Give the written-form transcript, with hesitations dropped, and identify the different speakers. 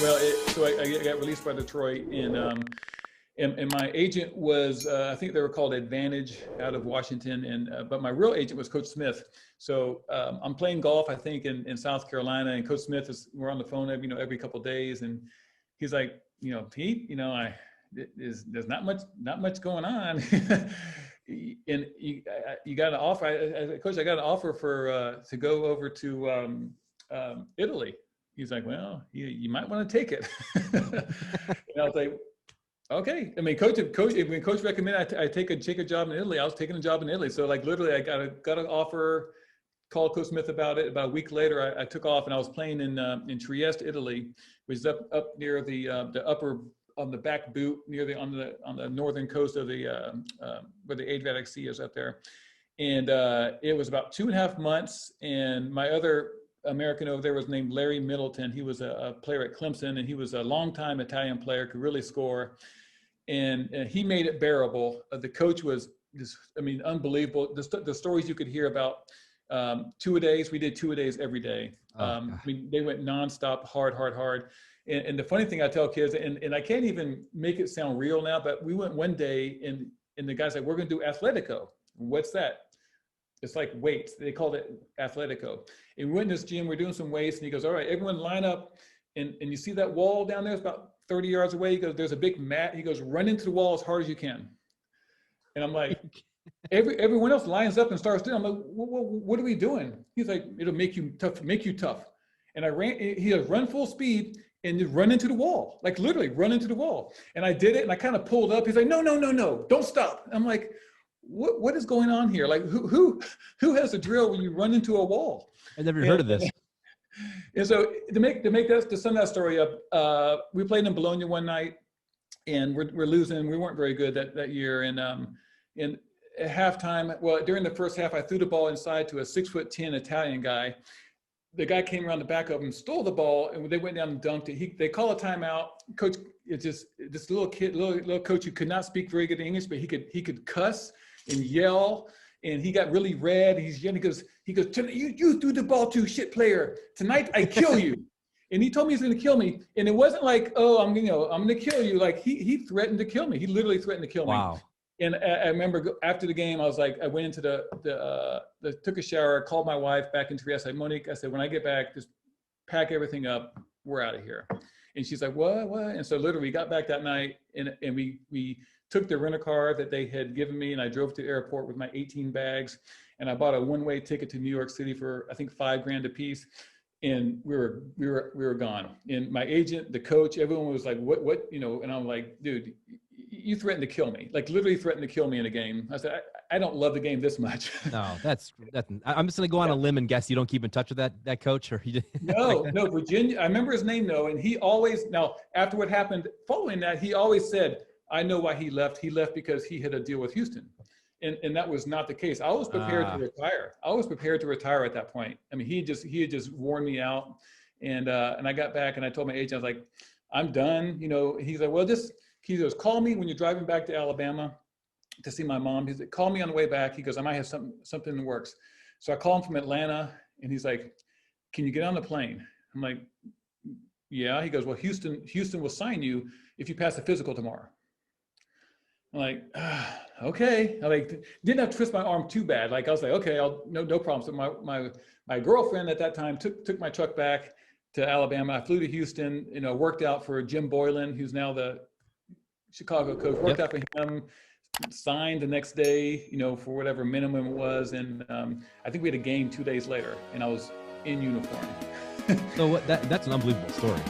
Speaker 1: Well, so I got released by Detroit, and my agent was, I think they were called Advantage out of Washington, and but my real agent was Coach Smith. So I'm playing golf, I think, in South Carolina, and Coach Smith we're on the phone every couple of days, and he's like, Pete, there's not much going on. And you got an offer. Coach, I got an offer to go over to Italy. He's like, well, you might want to take it. And I was like, okay. I mean, when coach recommended I take a job in Italy, I was taking a job in Italy. So like literally, I got an offer. Called Coach Smith about it. About a week later, I took off and I was playing in Trieste, Italy, which is up near the upper on the back boot near on the northern coast of the where the Adriatic Sea is up there. And it was about 2.5 months. And my other American over there was named Larry Middleton. He was a player at Clemson, and he was a longtime Italian player, could really score. And he made it bearable. The coach was just, unbelievable. The stories you could hear about 2-a-days. We did 2-a-days every day. They went nonstop, hard. And the funny thing I tell kids, and I can't even make it sound real now, but we went one day and the guy's like, we're going to do Athletico. What's that? It's like weights. They called it Athletico. And we went in this gym, we're doing some weights, and he goes, all right, everyone line up. And you see that wall down there? It's about 30 yards away. He goes, there's a big mat. He goes, run into the wall as hard as you can. And I'm like, everyone else lines up and starts doing. I'm like, what are we doing? He's like, it'll make you tough. And I ran. He goes, run full speed and just run into the wall, like literally run into the wall. And I did it, and I kind of pulled up. He's like, no, don't stop. I'm like, what is going on here? Like, who has a drill when you run into a wall?
Speaker 2: I've never heard of this.
Speaker 1: And so to sum that story up, we played in Bologna one night, and we're losing. We weren't very good that year, and at halftime, well, during the first half, I threw the ball inside to a 6'10" Italian guy. The guy came around the back of him, stole the ball, and they went down and dunked it. They call a timeout. Coach, it's just this little coach who could not speak very good English, but he could cuss and yell, and he got really red. He's yelling. He goes, you threw the ball to shit player. Tonight I kill you. And he told me he's going to kill me. And it wasn't like, oh, I'm going to kill you. Like he threatened to kill me. He literally threatened to kill me.
Speaker 2: Wow.
Speaker 1: And I remember after the game, I was like, I went into took a shower, called my wife back into Trieste. I said, Monique, I said, when I get back, just pack everything up. We're out of here. And she's like, what? And so literally we got back that night, and we took the rental car that they had given me, and I drove to the airport with my 18 bags, and I bought a one-way ticket to New York City for, I think, $5,000 a piece. And we were gone. And my agent, the coach, everyone was like, what, and I'm like, dude, you threatened to kill me, like literally threatened to kill me in a game. I said, I don't love the game this much.
Speaker 2: No, that's I'm just going to go on a limb and guess you don't keep in touch with that coach, or he
Speaker 1: No, Virginia. I remember his name though. And he always, now after what happened following that, he always said, I know why he left. He left because he had a deal with Houston. And that was not the case. I was prepared to retire. I was prepared to retire at that point. I mean, he had just worn me out. And I got back and I told my agent, I was like, I'm done. He's like, well, he goes, call me when you're driving back to Alabama to see my mom. He's like, call me on the way back. He goes, I might have something in the works. So I call him from Atlanta, and he's like, can you get on the plane? I'm like, yeah. He goes, well, Houston will sign you if you pass the physical tomorrow. I'm like, okay. I didn't have to twist my arm too bad. Like I was like, okay, no problem. So my girlfriend at that time took my truck back to Alabama. I flew to Houston, worked out for Jim Boylan, who's now the Chicago coach, worked out for him, signed the next day, for whatever minimum it was. And I think we had a game 2 days later, and I was in uniform.
Speaker 2: So that's an unbelievable story.